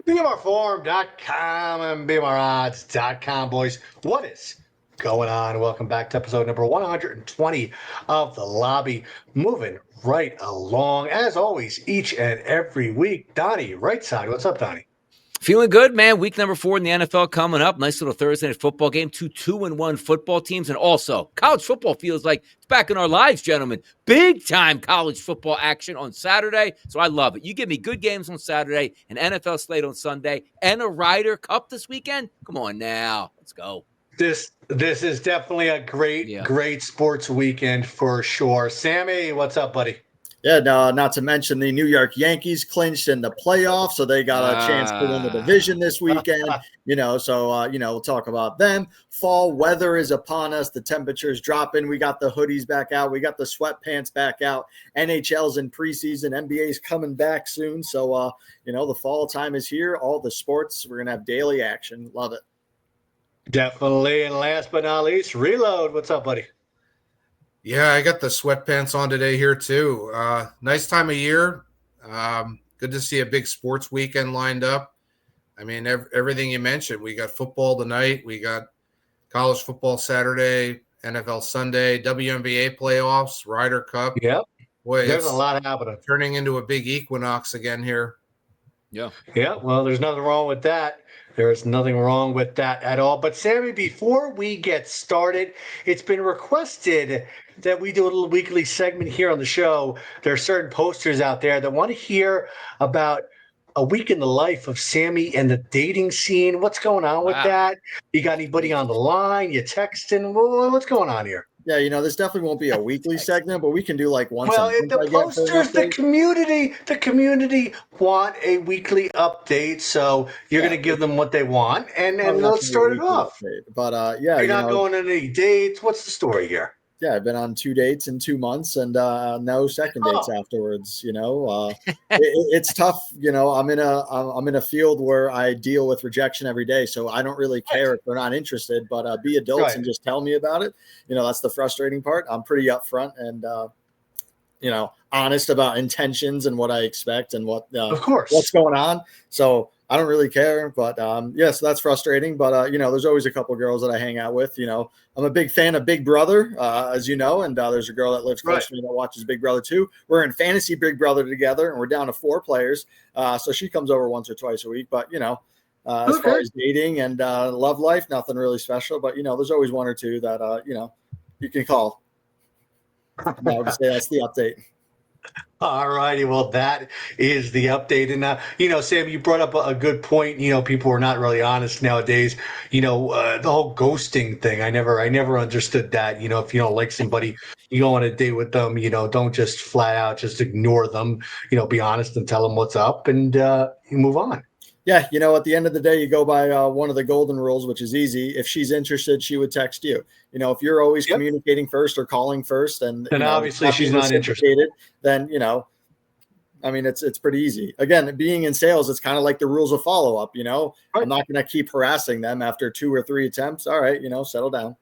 BMRForm.com and BMROdds.com, boys. What is going on? Welcome back to episode number 120 of The Lobby. Moving right along, as always, each and every week. Donnie, right side. What's up, Donnie? Feeling good, man. Week number 4 in the NFL coming up. Nice little Thursday night football game. 2-1 football teams. And also, college football feels like it's back in our lives, gentlemen. Big time college football action on Saturday. So I love it. You give me good games on Saturday, an NFL slate on Sunday, and a Ryder Cup this weekend. Come on now. Let's go. This is definitely a great sports weekend for sure. Sammy, what's up, buddy? Yeah, no, not to mention the New York Yankees clinched in the playoffs, so they got a chance to win the division this weekend. We'll talk about them. Fall weather is upon us. The temperature's dropping. We got the hoodies back out. We got the sweatpants back out. NHL's in preseason. NBA's coming back soon. So, the fall time is here. All the sports, we're going to have daily action. Love it. Definitely. And last but not least, Reload. What's up, buddy? Yeah, I got the sweatpants on today here too. Nice time of year. Good to see a big sports weekend lined up. I mean, everything you mentioned. We got football tonight. We got college football Saturday, NFL Sunday, WNBA Playoffs, Ryder Cup. Yep. Boy, there's a lot happening. Turning into a big equinox again here. Yeah. Yeah. Well, there's nothing wrong with that. There's nothing wrong with that at all. But Sammy, before we get started, it's been requested that we do a little weekly segment here on the show. There are certain posters out there that want to hear about a week in the life of Sammy and the dating scene. What's going on with that? You got anybody on the line? You texting? What's going on here? Yeah, this definitely won't be a weekly segment, but we can do like once a month. Well, the posters, the community want a weekly update, so you're going to give them what they want, and let's start it off. Update. But you're not going on any dates. What's the story here? Yeah, I've been on 2 dates in 2 months and no second dates afterwards. It's tough. I'm in a field where I deal with rejection every day, so I don't really care if they're not interested. But be adults and just tell me about it. That's the frustrating part. I'm pretty upfront and honest about intentions and what I expect and what's going on. So I don't really care, but so that's frustrating. But there's always a couple girls that I hang out with. I'm a big fan of Big Brother, as you know, and there's a girl that lives close to me that watches Big Brother too. We're in fantasy Big Brother together, and we're down to 4 players. So she comes over once or twice a week. But as far as dating and love life, nothing really special. But there's always 1 or 2 that you can call. I would say that's the update. All righty. Well, that is the update. And, Sam, you brought up a good point. People are not really honest nowadays. The whole ghosting thing. I never understood that. If you don't like somebody, you go on a date with them, don't just flat out just ignore them. Be honest and tell them what's up and you move on. Yeah, at the end of the day, you go by one of the golden rules, which is easy. If she's interested, she would text you. If you're always communicating first or calling first, and obviously she's not interested, then it's pretty easy. Again, being in sales, it's kind of like the rules of follow up. I'm not going to keep harassing them after 2 or 3 attempts. All right, settle down.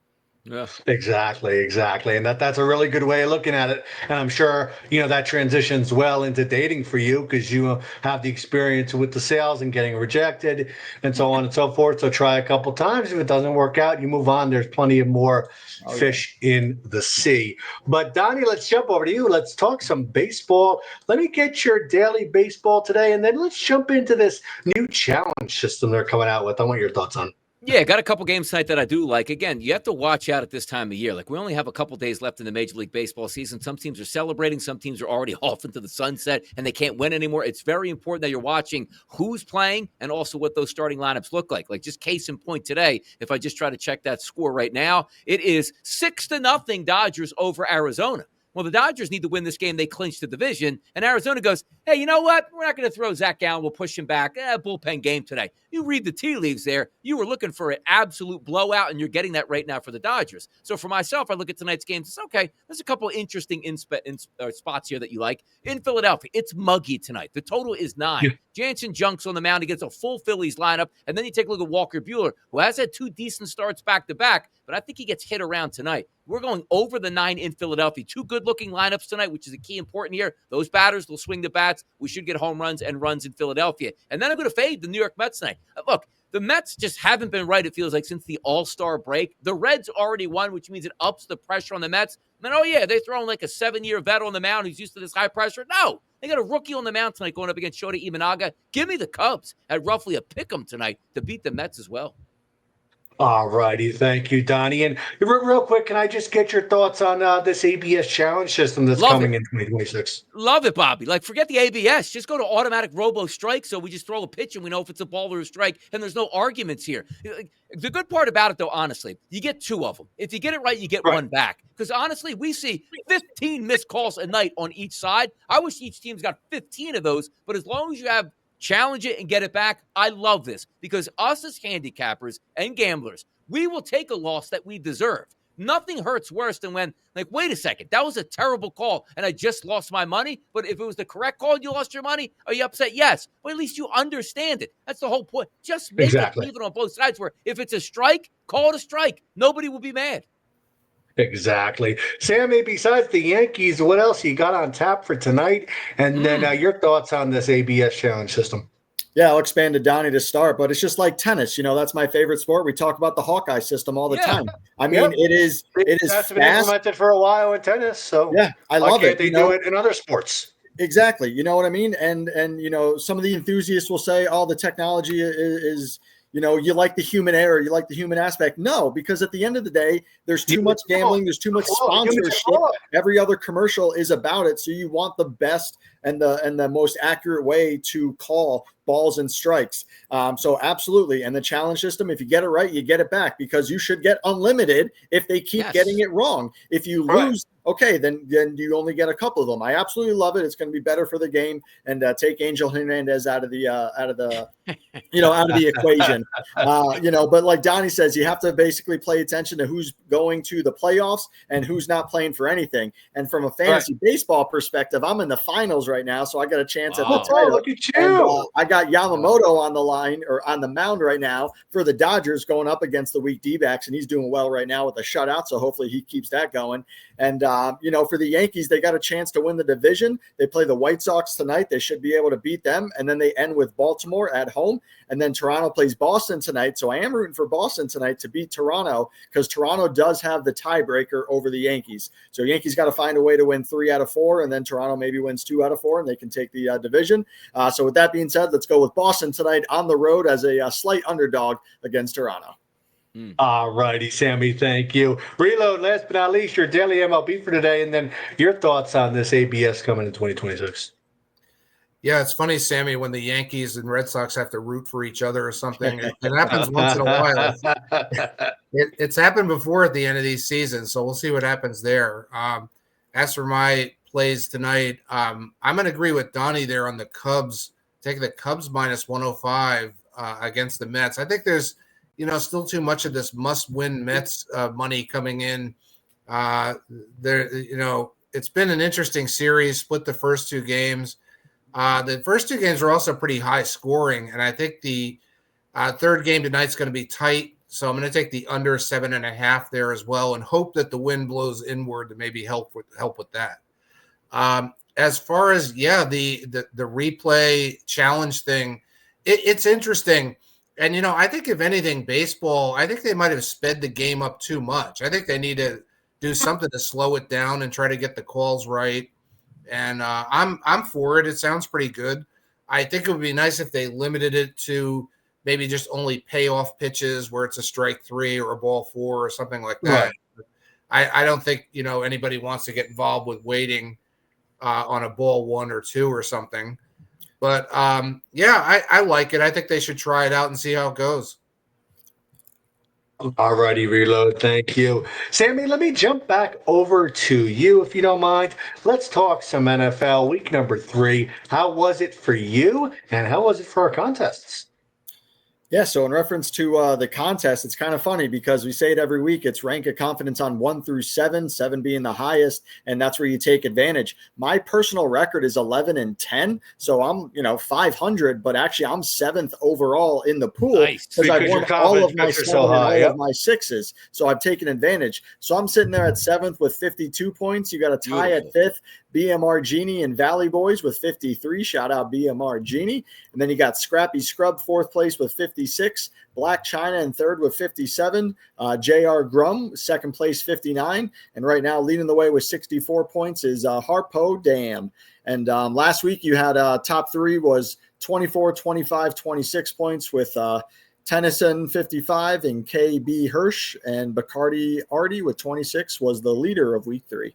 Yeah. Exactly. And that's a really good way of looking at it. And I'm sure, that transitions well into dating for you because you have the experience with the sales and getting rejected and so on and so forth. So try a couple times. If it doesn't work out, you move on. There's plenty of more fish in the sea. But Donnie, let's jump over to you. Let's talk some baseball. Let me get your daily baseball today. And then let's jump into this new challenge system they're coming out with. I want your thoughts on it. Yeah, got a couple games tonight that I do like. Again, you have to watch out at this time of year. Like, we only have a couple days left in the Major League Baseball season. Some teams are celebrating. Some teams are already off into the sunset, and they can't win anymore. It's very important that you're watching who's playing and also what those starting lineups look like. Like, just case in point today, if I just try to check that score right now, it is 6-0 Dodgers over Arizona. Well, the Dodgers need to win this game. They clinch the division. And Arizona goes, hey, you know what? We're not going to throw Zach Gallen. We'll push him back. Bullpen game today. You read the tea leaves there. You were looking for an absolute blowout, and you're getting that right now for the Dodgers. So for myself, I look at tonight's games. It's okay. There's a couple interesting spots here that you like. In Philadelphia, it's muggy tonight. The total is 9. Yeah. Jansen Junk's on the mound. He gets a full Phillies lineup. And then you take a look at Walker Buehler, who has had 2 decent starts back-to-back, but I think he gets hit around tonight. We're going over the 9 in Philadelphia. 2 good-looking lineups tonight, which is a key important here. Those batters will swing the bats. We should get home runs and runs in Philadelphia. And then I'm going to fade the New York Mets tonight. Look, the Mets just haven't been right, it feels like, since the All-Star break. The Reds already won, which means it ups the pressure on the Mets. And, oh, yeah, they're throwing like a 7-year vet on the mound who's used to this high pressure. No, they got a rookie on the mound tonight going up against Shota Imanaga. Give me the Cubs at roughly a pick'em tonight to beat the Mets as well. All righty. Thank you, Donnie. And real quick, can I just get your thoughts on this ABS challenge system that's coming in 2026? Love it, Bobby. Like, forget the ABS. Just go to automatic robo strike, so we just throw a pitch and we know if it's a ball or a strike, and there's no arguments here. The good part about it, though, honestly, you get 2 of them. If you get it right, you get one back. Because, honestly, we see 15 missed calls a night on each side. I wish each team's got 15 of those, but as long as you have challenge it and get it back, I love this. Because us as handicappers and gamblers, we will take a loss that we deserve. Nothing hurts worse than when, like, wait a second, that was a terrible call and I just lost my money. But if it was the correct call and you lost your money, are you upset? Yes. But at least you understand it. That's the whole point. Just make it even on both sides, where if it's a strike, call it a strike. Nobody will be mad. Exactly. Sammy, besides the Yankees, what else you got on tap for tonight? And then your thoughts on this ABS challenge system. Yeah, I'll expand to Donnie to start, but it's just like tennis. You know, that's my favorite sport. We talk about the Hawkeye system all the time. I mean, it is fast. Been implemented for a while in tennis, so yeah, I love it. They do it in other sports. Exactly. You know what I mean? And you know, some of the enthusiasts will say, "Oh, the technology is you know, you like the human error, you like the human aspect." No, because at the end of the day, there's too much gambling, there's too much sponsorship. Every other commercial is about it. So you want the best and the most accurate way to call balls and strikes. So absolutely. And the challenge system, if you get it right, you get it back, because you should get unlimited if they keep getting it wrong. If you lose, okay, then you only get a couple of them. I absolutely love it. It's going to be better for the game, and take Angel Hernandez out of the equation. You know, but like Donnie says, you have to basically pay attention to who's going to the playoffs and who's not playing for anything. And from a fantasy baseball perspective, I'm in the finals right now, so I got a chance at the title. Look at you. And, I got Yamamoto on the line, or on the mound right now, for the Dodgers, going up against the weak D-backs, and he's doing well right now with a shutout, so hopefully he keeps that going. And you know, for the Yankees, they got a chance to win the division. They play the White Sox tonight. They should be able to beat them, and then they end with Baltimore at home, and then Toronto plays Boston tonight. So I am rooting for Boston tonight to beat Toronto, because Toronto does have the tiebreaker over the Yankees. So Yankees got to find a way to win 3 out of 4, and then Toronto maybe wins 2 out of 4, and they can take the division. So with that being said, let's go with Boston tonight on the road as a slight underdog against Toronto. All righty, Sammy. Thank you. Reload, last but not least, your daily MLB for today, and then your thoughts on this ABS coming in 2026. Yeah, it's funny, Sammy, when the Yankees and Red Sox have to root for each other or something. It happens once in a while. It's happened before at the end of these seasons, so we'll see what happens there. As for my plays tonight, I'm going to agree with Donnie there on the Cubs. Take the Cubs minus 105 against the Mets. I think there's, still too much of this must-win Mets money coming in. It's been an interesting series. Split the first 2 games. The first 2 games were also pretty high scoring, and I think the third game tonight's going to be tight. So I'm going to take the under 7.5 there as well, and hope that the wind blows inward to maybe help with that. As far as the replay challenge thing, it's interesting. And I think if anything, baseball, I think they might have sped the game up too much. I think they need to do something to slow it down and try to get the calls right. And I'm for it. It sounds pretty good. I think it would be nice if they limited it to maybe just only payoff pitches where it's a strike 3 or a ball 4 or something like that. Right. I don't think anybody wants to get involved with waiting on a ball 1 or 2 or something. But I like it. I think they should try it out and see how it goes. All righty, Reload. Thank you. Sammy, let me jump back over to you, if you don't mind. Let's talk some NFL week number 3. How was it for you, and how was it for our contests? Yeah, so in reference to the contest, it's kind of funny because we say it every week. It's rank of confidence on 1 through 7, 7 being the highest, and that's where you take advantage. My personal record is 11-10, so I'm 500, but actually I'm 7th overall in the pool because I've won all of my 7 and all of my 6s. So I've taken advantage. So I'm sitting there at 7th with 52 points. You got a tie at 5th. BMR Genie and Valley Boys with 53. Shout out BMR Genie. And then you got Scrappy Scrub, 4th place with 56. Black China in 3rd with 57. JR Grum, 2nd place, 59. And right now leading the way with 64 points is Harpo Dam. And last week you had top 3 was 24, 25, 26 points with Tennyson 55 and KB Hirsch, and Bacardi Artie with 26 was the leader of week 3.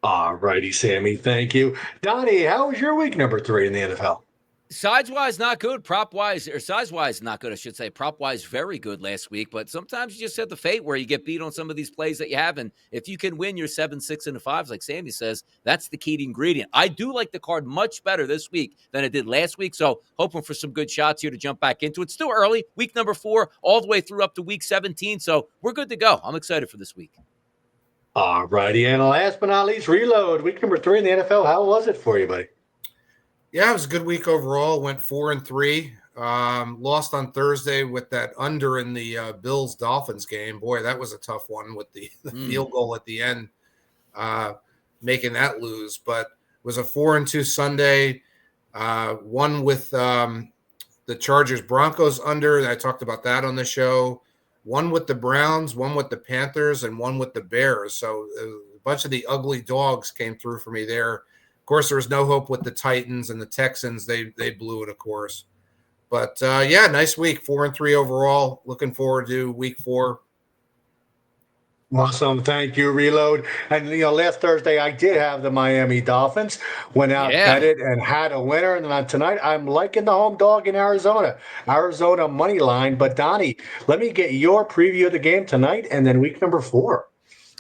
All righty, Sammy. Thank you. Donnie, how was your week number 3 in the NFL? Size-wise, not good. Prop-wise, or size-wise, not good, I should say. Prop-wise, very good last week. But sometimes you just have the fate where you get beat on some of these plays that you have. And if you can win your 7, 6, and 5s, like Sammy says, that's the key ingredient. I do like the card much better this week than I did last week. So hoping for some good shots here to jump back into it. Still early, week number 4, all the way through up to week 17. So we're good to go. I'm excited for this week. All righty. And last but not least, Reload, week number 3 in the NFL. How was it for you, buddy? Yeah, it was a good week overall. Went 4-3. Lost on Thursday with that under in the Bills-Dolphins game. Boy, that was a tough one with the field goal at the end, making that lose. But it was a 4-2 Sunday. One with the Chargers-Broncos under. I talked about that on the show. One with the Browns, one with the Panthers, and one with the Bears. So a bunch of the ugly dogs came through for me there. Of course, there was no hope with the Titans and the Texans. They blew it, of course. But, yeah, nice week, 4-3 overall. Looking forward to week 4. Awesome. Thank you, Reload. And, last Thursday I did have the Miami Dolphins. Went out, bet it, and had a winner. And tonight I'm liking the home dog in Arizona. Arizona money line. But, Donnie, let me get your preview of the game tonight and then week number 4.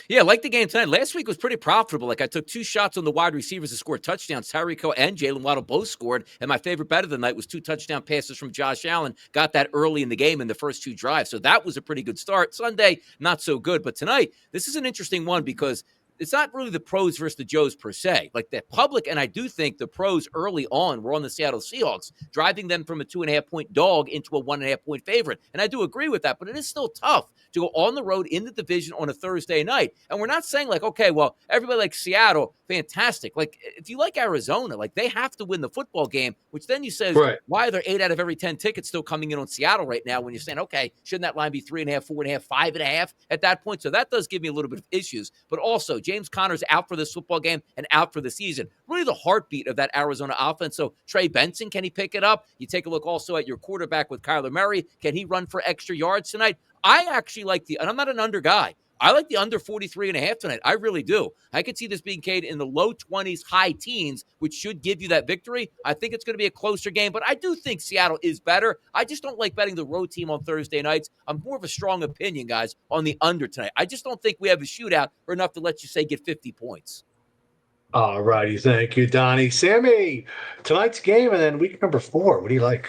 Yeah, like the game tonight. Last week was pretty profitable. Like I took 2 shots on the wide receivers to score touchdowns. Tyreek Hill and Jalen Waddle both scored. And my favorite bet of the night was 2 touchdown passes from Josh Allen. Got that early in the game in the first 2 drives. So that was a pretty good start. Sunday, not so good. But tonight, this is an interesting one because it's not really the pros versus the Joes per se. Like the public, and I do think the pros early on were on the Seattle Seahawks, driving them from a 2.5-point dog into a 1.5-point favorite. And I do agree with that, but it is still tough to go on the road in the division on a Thursday night. And we're not saying like, okay, well, everybody likes Seattle, fantastic. Like if you like Arizona, like they have to win the football game, which then you say, why are there 8 out of every 10 tickets still coming in on Seattle right now when you're saying, okay, shouldn't that line be 3.5, 4.5, 5.5 at that point? So that does give me a little bit of issues. But also, James Conner's out for this football game and out for the season. Really the heartbeat of that Arizona offense. So Trey Benson, can he pick it up? You take a look also at your quarterback with Kyler Murray. Can he run for extra yards tonight? I actually like and I'm not an under guy. I like the under 43.5 tonight. I really do. I could see this being paid in the low 20s, high teens, which should give you that victory. I think it's going to be a closer game, but I do think Seattle is better. I just don't like betting the road team on Thursday nights. I'm more of a strong opinion, guys, on the under tonight. I just don't think we have a shootout or enough to let you say get 50 points. All righty. Thank you, Donnie. Sammy, tonight's game and then week number 4. What do you like?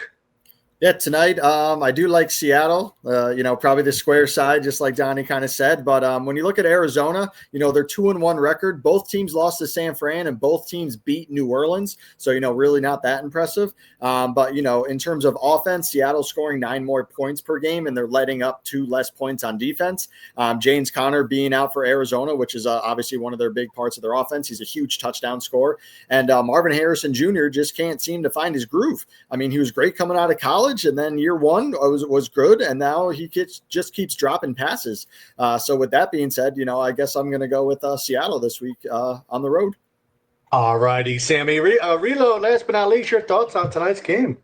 Yeah, tonight I do like Seattle, probably the square side, just like Donnie kind of said. But when you look at Arizona, their 2-1 record. Both teams lost to San Fran and both teams beat New Orleans. So, really not that impressive. But, in terms of offense, Seattle's scoring 9 more points per game and they're letting up 2 less points on defense. James Conner being out for Arizona, which is obviously one of their big parts of their offense. He's a huge touchdown scorer. And Marvin Harrison Jr. just can't seem to find his groove. I mean, he was great coming out of college. And then year 1 was good, and now he just keeps dropping passes. So with that being said, I guess I'm going to go with Seattle this week on the road. All righty, Sammy. Reload, last but not least, your thoughts on tonight's game.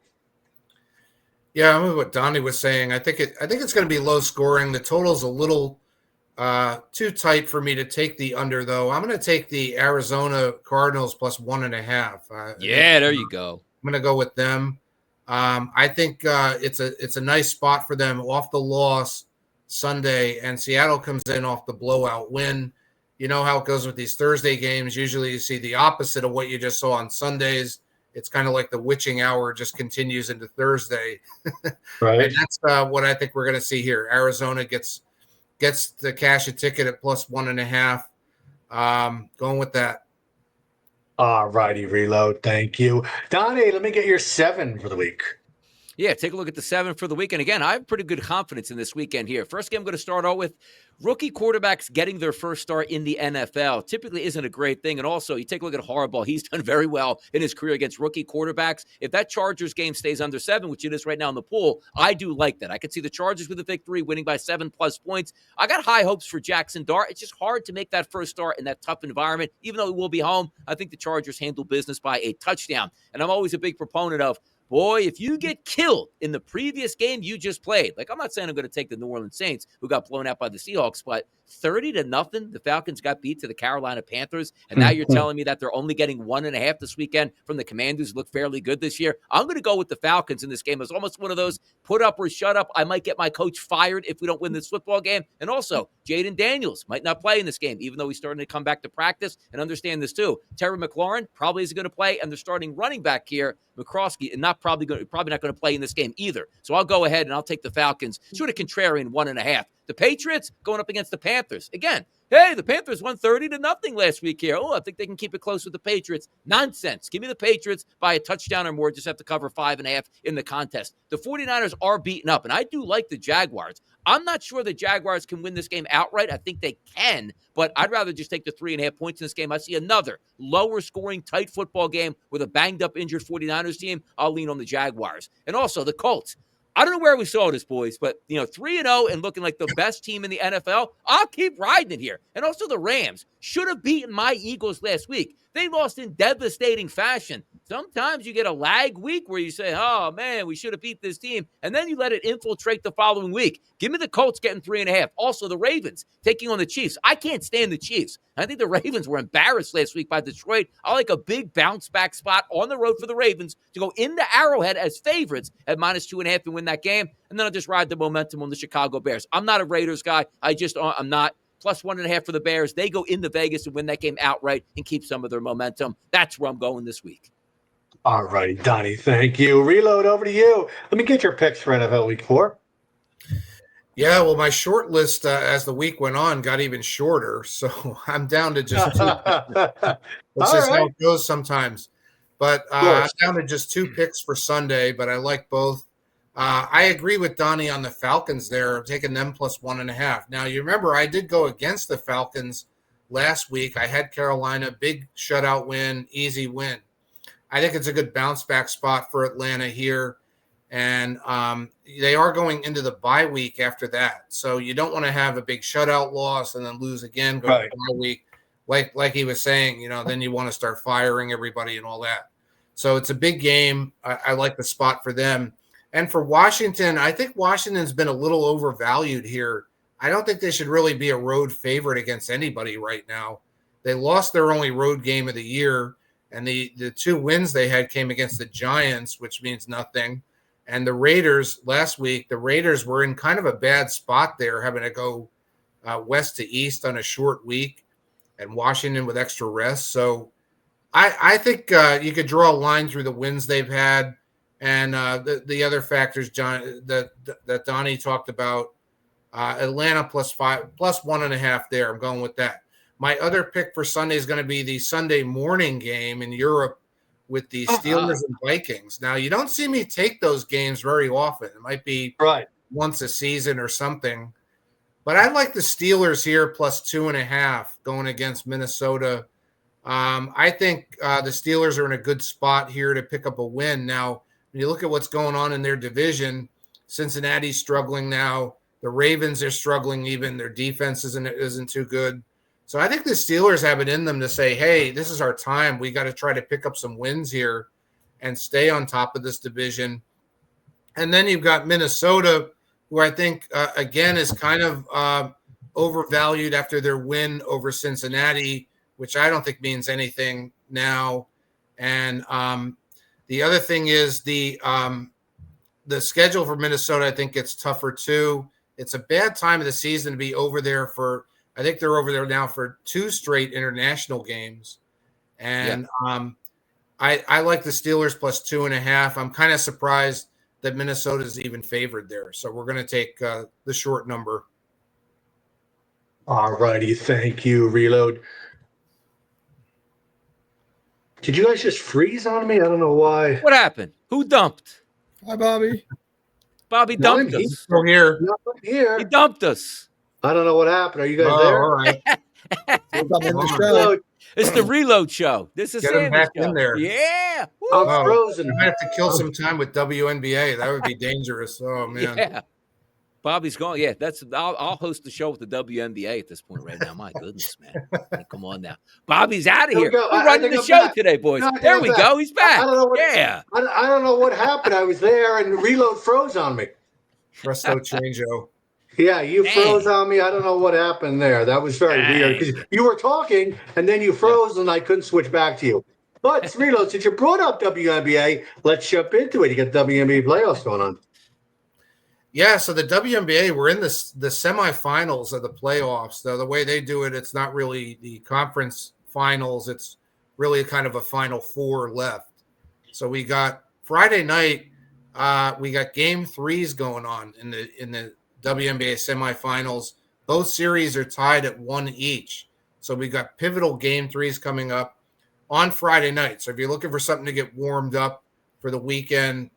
Yeah, I mean what Donnie was saying. I think it's going to be low scoring. The total's a little too tight for me to take the under, though. I'm going to take the Arizona Cardinals plus 1.5. There you go. I'm going to go with them. I think it's a nice spot for them off the loss Sunday, and Seattle comes in off the blowout win. You know how it goes with these Thursday games. Usually you see the opposite of what you just saw on Sundays. it's kind of like the witching hour just continues into Thursday. Right. And that's what I think we're going to see here. Arizona gets to cash a ticket at +1.5. Going with that. All righty, Reload. Thank you. Donnie, let me get your 7 for the week. Yeah, take a look at the 7 for the weekend. Again, I have pretty good confidence in this weekend here. First game I'm going to start out with, rookie quarterbacks getting their first start in the NFL typically isn't a great thing. And also, you take a look at Harbaugh. He's done very well in his career against rookie quarterbacks. If that Chargers game stays under 7, which it is right now in the pool, I do like that. I could see the Chargers with a victory, winning by 7+ points. I got high hopes for Jackson Dart. It's just hard to make that first start in that tough environment. Even though it will be home, I think the Chargers handle business by a touchdown. And I'm always a big proponent of, boy, if you get killed in the previous game you just played, like I'm not saying I'm going to take the New Orleans Saints, who got blown out by the Seahawks, but 30-0, the Falcons got beat to the Carolina Panthers, and now you're telling me that they're only getting 1.5 this weekend from the Commanders, who look fairly good this year. I'm going to go with the Falcons in this game. It's almost one of those put up or shut up. I might get my coach fired if we don't win this football game. And also, Jaden Daniels might not play in this game, even though he's starting to come back to practice. And understand this too. Terry McLaurin probably isn't going to play, and they're starting running back here, McCroskey, and probably not going to play in this game either. So I'll go ahead and I'll take the Falcons, sort of contrarian 1.5. The Patriots going up against the Panthers. Again, hey, the Panthers won 30-0 last week here. Oh, I think they can keep it close with the Patriots. Nonsense. Give me the Patriots by a touchdown or more. Just have to cover 5.5 in the contest. The 49ers are beaten up, and I do like the Jaguars. I'm not sure the Jaguars can win this game outright. I think they can, but I'd rather just take the 3.5 points in this game. I see another lower scoring, tight football game with a banged up, injured 49ers team. I'll lean on the Jaguars. And also the Colts. I don't know where we saw this, boys, but 3-0 and looking like the best team in the NFL. I'll keep riding it here. And also the Rams should have beaten my Eagles last week. They lost in devastating fashion. Sometimes you get a lag week where you say, oh, man, we should have beat this team. And then you let it infiltrate the following week. Give me the Colts getting 3.5. Also, the Ravens taking on the Chiefs. I can't stand the Chiefs. I think the Ravens were embarrassed last week by Detroit. I like a big bounce back spot on the road for the Ravens to go into Arrowhead as favorites at -2.5 and win that game. And then I'll just ride the momentum on the Chicago Bears. I'm not a Raiders guy. I'm not. +1.5 for the Bears. They go into Vegas and win that game outright and keep some of their momentum. That's where I'm going this week. All right, Donnie, thank you. Reload, over to you. Let me get your picks for NFL Week 4. Yeah, well, my short list as the week went on got even shorter, so I'm down to just 2. It's just how it goes sometimes. But I'm down to just 2 picks for Sunday, but I like both. I agree with Donnie on the Falcons there. I'm taking them +1.5. Now, you remember I did go against the Falcons last week. I had Carolina, big shutout win, easy win. I think it's a good bounce back spot for Atlanta here. And they are going into the bye week after that. So you don't want to have a big shutout loss and then lose again, go to the bye week. Like he was saying, then you want to start firing everybody and all that. So it's a big game. I like the spot for them. And for Washington, I think Washington's been a little overvalued here. I don't think they should really be a road favorite against anybody right now. They lost their only road game of the year, and the 2 wins they had came against the Giants, which means nothing. And the Raiders last week, the Raiders were in kind of a bad spot there, having to go west to east on a short week, and Washington with extra rest. So I think you could draw a line through the wins they've had. And the other factors, John, that Donnie talked about, Atlanta +1.5 there. I'm going with that. My other pick for Sunday is going to be the Sunday morning game in Europe with the Steelers and Vikings. Now, you don't see me take those games very often. It might be once a season or something. But I like the Steelers here +2.5 going against Minnesota. I think the Steelers are in a good spot here to pick up a win. Now, when you look at what's going on in their division, Cincinnati's struggling now. The Ravens are struggling even. Their defense isn't too good. So I think the Steelers have it in them to say, hey, this is our time. We got to try to pick up some wins here and stay on top of this division. And then you've got Minnesota, who I think, again, is kind of overvalued after their win over Cincinnati, which I don't think means anything now. And the other thing is the schedule for Minnesota, I think, gets tougher too. It's a bad time of the season to be over there for, I think they're over there now for 2 straight international games. And I like the Steelers plus 2.5. I'm kind of surprised that Minnesota is even favored there. So we're going to take the short number. All righty. Thank you, Reload. Did you guys just freeze on me? I don't know why. What happened? Who dumped? Hi, Bobby. Bobby dumped us. He's still here. He dumped us. I don't know what happened. Are you guys there? All right. It's the Reload Show. This is Get him Sammy's back show. in there. Yeah. I'm frozen. I have to kill some time with WNBA. That would be dangerous. Oh man. Yeah. Bobby's gone. Yeah, I'll host the show with the WNBA at this point right now. My goodness, man. Come on now. Bobby's out of here. We're running the show today, boys. No, there we go. He's back. I don't know what, yeah. I don't know what happened. I was there and Reload froze on me. Presto changeo. Yeah, you froze on me. I don't know what happened there. That was very weird because you were talking and then you froze and I couldn't switch back to you. But Reload, since you brought up WNBA, let's jump into it. You got WNBA playoffs going on. Yeah, so the WNBA, we're in the semifinals of the playoffs. The way they do it, it's not really the conference finals. It's really kind of a Final Four left. So we got Friday night. We got game 3s going on in the WNBA semifinals. Both series are tied at 1 each. So we got pivotal game 3s coming up on Friday night. So if you're looking for something to get warmed up for the weekend,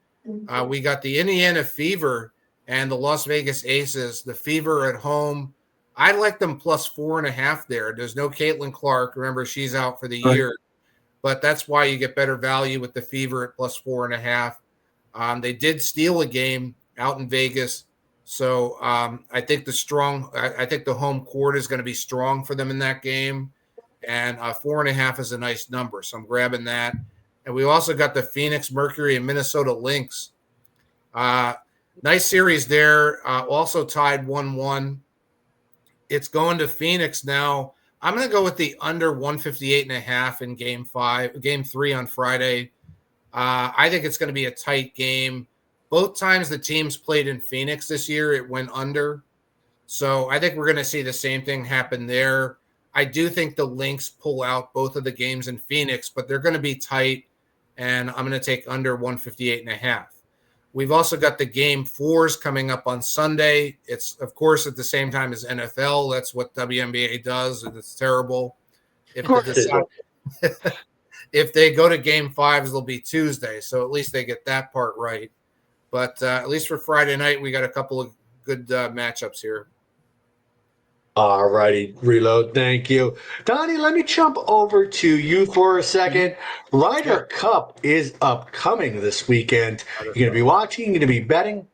we got the Indiana Fever and the Las Vegas Aces. The Fever at home, I like them plus 4.5 there. There's no Caitlin Clark. Remember, she's out for the year. But that's why you get better value with the Fever at plus 4.5. They did steal a game out in Vegas. So I think the home court is going to be strong for them in that game. And 4.5 is a nice number. So I'm grabbing that. And we also got the Phoenix Mercury and Minnesota Lynx. Nice series there. Also tied 1-1. It's going to Phoenix now. I'm going to go with the under 158.5 in game 3 on Friday. I think it's going to be a tight game. Both times the teams played in Phoenix this year, it went under. So I think we're going to see the same thing happen there. I do think the Lynx pull out both of the games in Phoenix, but they're going to be tight, and I'm going to take under 158.5. We've also got the game 4s coming up on Sunday. It's, of course, at the same time as NFL. That's what WNBA does, and it's terrible. If they go to game 5s, it'll be Tuesday, so at least they get that part right. But at least for Friday night, we got a couple of good matchups here. All righty, Reload. Thank you. Donnie, let me jump over to you for a second. Ryder Cup is upcoming this weekend. You're going to be watching? You're going to be betting?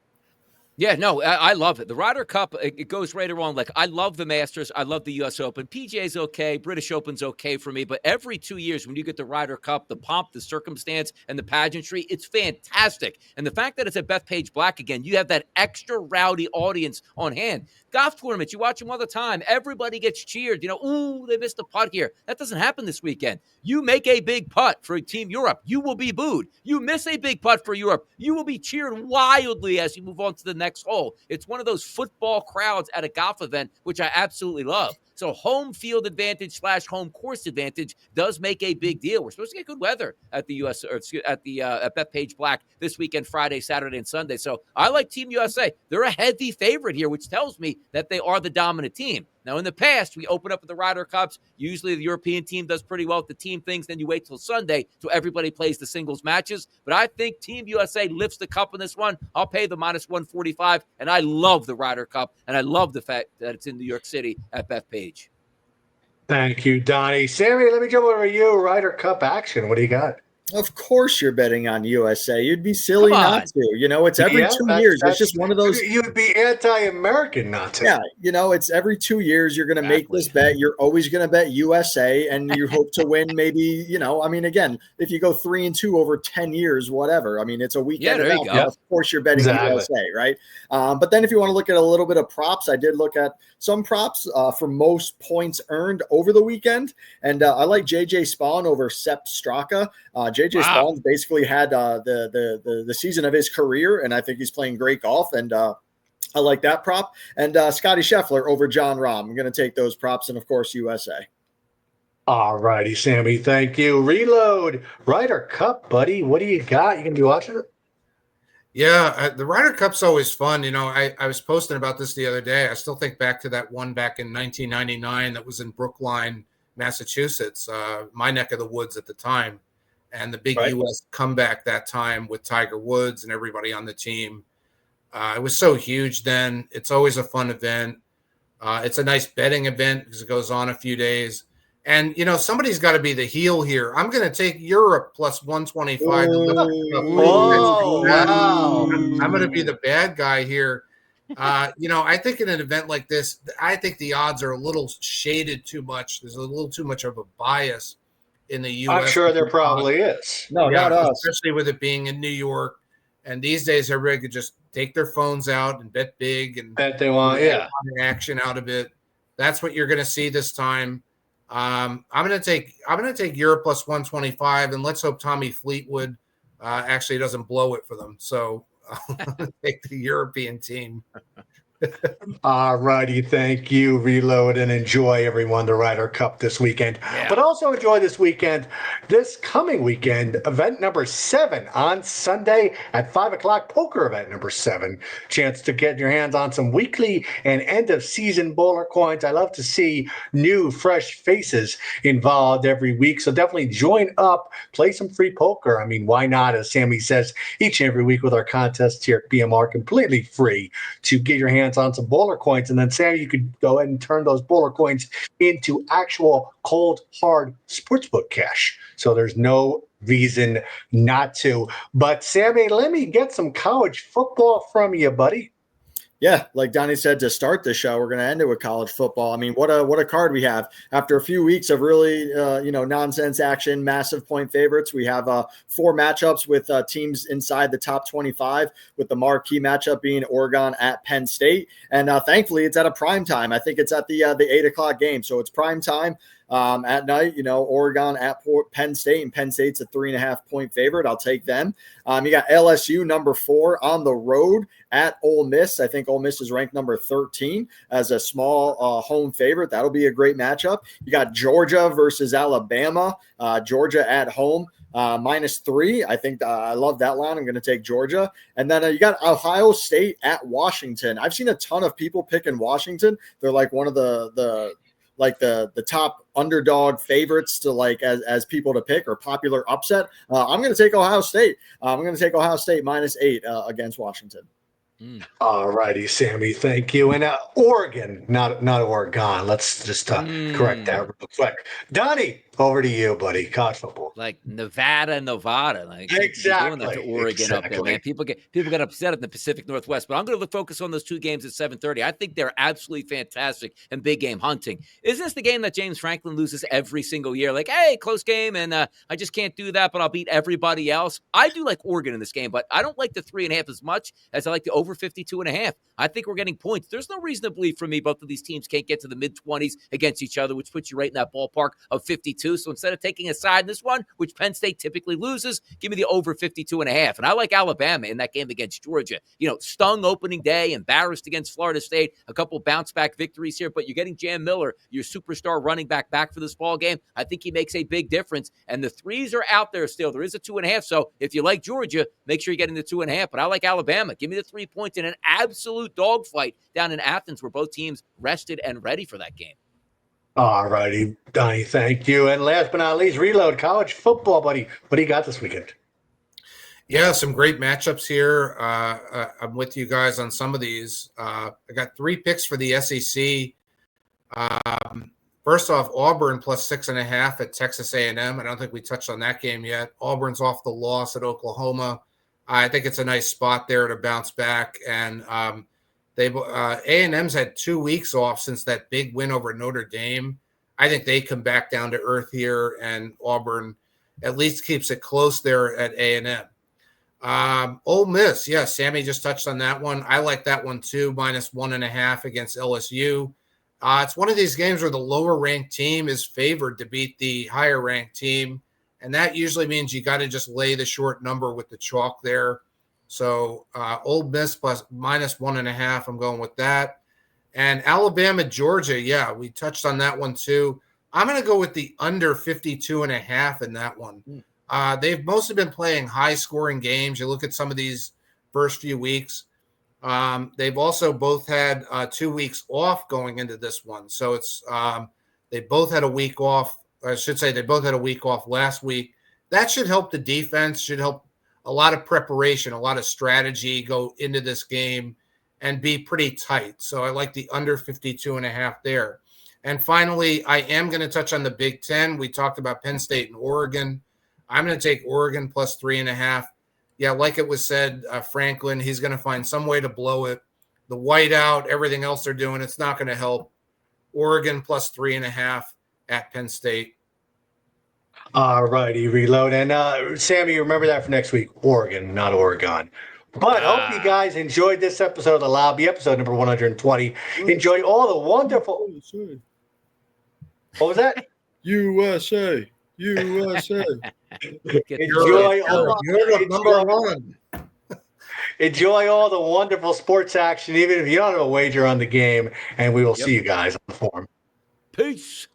Yeah, no, I love it. The Ryder Cup, it goes right around. Like, I love the Masters. I love the U.S. Open. PGA's okay. British Open's okay for me. But every 2 years when you get the Ryder Cup, the pomp, the circumstance, and the pageantry, it's fantastic. And the fact that it's at Bethpage Black again, you have that extra rowdy audience on hand. Golf tournaments, you watch them all the time. Everybody gets cheered. You know, ooh, they missed a putt here. That doesn't happen this weekend. You make a big putt for Team Europe, you will be booed. You miss a big putt for Europe, you will be cheered wildly as you move on to the next hole. It's one of those football crowds at a golf event, which I absolutely love. So home field advantage / home course advantage does make a big deal. We're supposed to get good weather at the U.S. or at Bethpage Black this weekend, Friday, Saturday, and Sunday. So I like Team USA. They're a heavy favorite here, which tells me that they are the dominant team. Now, in the past, we open up with the Ryder Cups. Usually the European team does pretty well with the team things. Then you wait till Sunday so everybody plays the singles matches. But I think Team USA lifts the cup in this one. I'll pay the minus 145, and I love the Ryder Cup, and I love the fact that it's in New York City at Bethpage. Thank you, Donnie. Sammy, let me jump over to you. Ryder Cup action. What do you got? Of course you're betting on USA. You'd be silly not to. You know, it's every 2 years. It's just one of those. You'd be anti-American not to. Yeah, you know, it's every 2 years you're going to make this bet. You're always going to bet USA, and you hope to win maybe, you know, I mean, again, if you go 3-2 over 10 years, whatever. I mean, it's a weekend event. Of course you're betting USA, right? But then if you want to look at a little bit of props, I did look at some props for most points earned over the weekend. And I like JJ Spawn over Sepp Straka. JJ Spawn's basically had the season of his career, and I think he's playing great golf, and I like that prop. And Scotty Scheffler over John Rahm. I'm going to take those props, and of course USA. All righty, Sammy. Thank you. Reload. Ryder Cup, buddy. What do you got? You gonna be watching it? Yeah, the Ryder Cup's always fun. I was posting about this the other day. I still think back to that one back in 1999 that was in Brookline, Massachusetts, my neck of the woods at the time, and the big U.S. comeback that time with Tiger Woods and everybody on the team. It was so huge then. It's always a fun event. It's a nice betting event because it goes on a few days. And, somebody's got to be the heel here. I'm going to take Europe plus 125. Oh, wow. I'm going to be the bad guy here. I think in an event like this, I think the odds are a little shaded too much. There's a little too much of a bias in the U.S. I'm sure there probably is. No, not us. Especially with it being in New York. And these days, everybody could just take their phones out and bet big and bet they want, action out of it. That's what you're going to see this time. I'm going to take Europe plus 125, and let's hope Tommy Fleetwood actually doesn't blow it for them. So I'm going to take the European team. All righty. Thank you. Reload and enjoy, everyone, the Ryder Cup this weekend. Yeah. But also enjoy this coming weekend, event number 7 on Sunday at 5 o'clock, poker event number 7. Chance to get your hands on some weekly and end of season bowler coins. I love to see new, fresh faces involved every week. So definitely join up, play some free poker. I mean, why not? As Sammy says, each and every week with our contests here at BMR, completely free to get your hands on some bowler coins. And then, Sammy, you could go ahead and turn those bowler coins into actual cold, hard sportsbook cash. So there's no reason not to. But, Sammy, let me get some college football from you, buddy. Yeah, like Donnie said, to start the show, we're going to end it with college football. I mean, what a card we have. After a few weeks of really, nonsense action, massive point favorites, we have 4 matchups with teams inside the top 25, with the marquee matchup being Oregon at Penn State. And thankfully, it's at a prime time. I think it's at the 8 o'clock game. So it's prime time. At night, Oregon at Penn State, and Penn State's a 3.5 point favorite. I'll take them. You got LSU number 4 on the road at Ole Miss. I think Ole Miss is ranked number 13 as a small home favorite. That'll be a great matchup. You got Georgia versus Alabama. Georgia at home. -3. I think I love that line. I'm going to take Georgia. And then you got Ohio State at Washington. I've seen a ton of people picking Washington. They're like one of the top underdog favorites to as people to pick, or popular upset. I'm going to take Ohio State. I'm going to take Ohio State -8 against Washington. All righty, Sammy. Thank you. And Oregon, not Oregon. Let's just correct that real quick. Donnie, over to you, buddy. College football. Like Nevada. Like exactly. Doing that to Oregon up there, man. People get upset in the Pacific Northwest, but I'm going to focus on those 2 games at 7:30. I think they're absolutely fantastic and big game hunting. Isn't this the game that James Franklin loses every single year? Like, hey, close game, and I just can't do that, but I'll beat everybody else. I do like Oregon in this game, but I don't like the 3.5 as much as I like the over 52.5. I think we're getting points. There's no reason to believe for me both of these teams can't get to the mid-20s against each other, which puts you right in that ballpark of 52. So instead of taking a side in this one, which Penn State typically loses, give me the over 52.5. And I like Alabama in that game against Georgia. Stung opening day, embarrassed against Florida State, a couple bounce-back victories here, but you're getting Jam Miller, your superstar running back for this ball game. I think he makes a big difference. And the 3s are out there still. There is a 2.5. So if you like Georgia, make sure you're getting the 2.5. But I like Alabama. Give me the 3 points in an absolute dogfight down in Athens, where both teams rested and ready for that game. All righty, Donnie, thank you. And last but not least, Reload, college football, buddy. What do you got this weekend? Yeah, some great matchups here. I'm with you guys on some of these. I got 3 picks for the SEC. First off, Auburn plus 6.5 at Texas A&M. I don't think we touched on that game yet. Auburn's off the loss at Oklahoma. I think it's a nice spot there to bounce back. And A&M's had 2 weeks off since that big win over Notre Dame. I think they come back down to earth here, and Auburn at least keeps it close there at A&M. Ole Miss, yeah, Sammy just touched on that one. I like that one too, -1.5 against LSU. It's one of these games where the lower-ranked team is favored to beat the higher-ranked team, and that usually means you got to just lay the short number with the chalk there. So Ole Miss plus -1.5, I'm going with that. And Alabama, Georgia, yeah, we touched on that one too. I'm going to go with the under 52.5 in that one. They've mostly been playing high-scoring games. You look at some of these first few weeks. They've also both had 2 weeks off going into this one. So it's they both had a week off. I should say they both had a week off last week. That should help the defense, should help a lot of preparation, a lot of strategy go into this game and be pretty tight. So I like the under 52.5 there. And finally, I am going to touch on the Big Ten. We talked about Penn State and Oregon. I'm going to take Oregon plus 3.5. Yeah, like it was said, Franklin, he's going to find some way to blow it. The whiteout, everything else they're doing, it's not going to help. Oregon plus 3.5 at Penn State. All righty, reload. And Sammy, remember that for next week. Oregon, not Oregon. But hope you guys enjoyed this episode of The Lobby, episode number 120. Enjoy all the wonderful... What was that? USA. USA. Enjoy all the wonderful sports action, even if you don't have a wager on the game. And we will see you guys on the forum. Peace.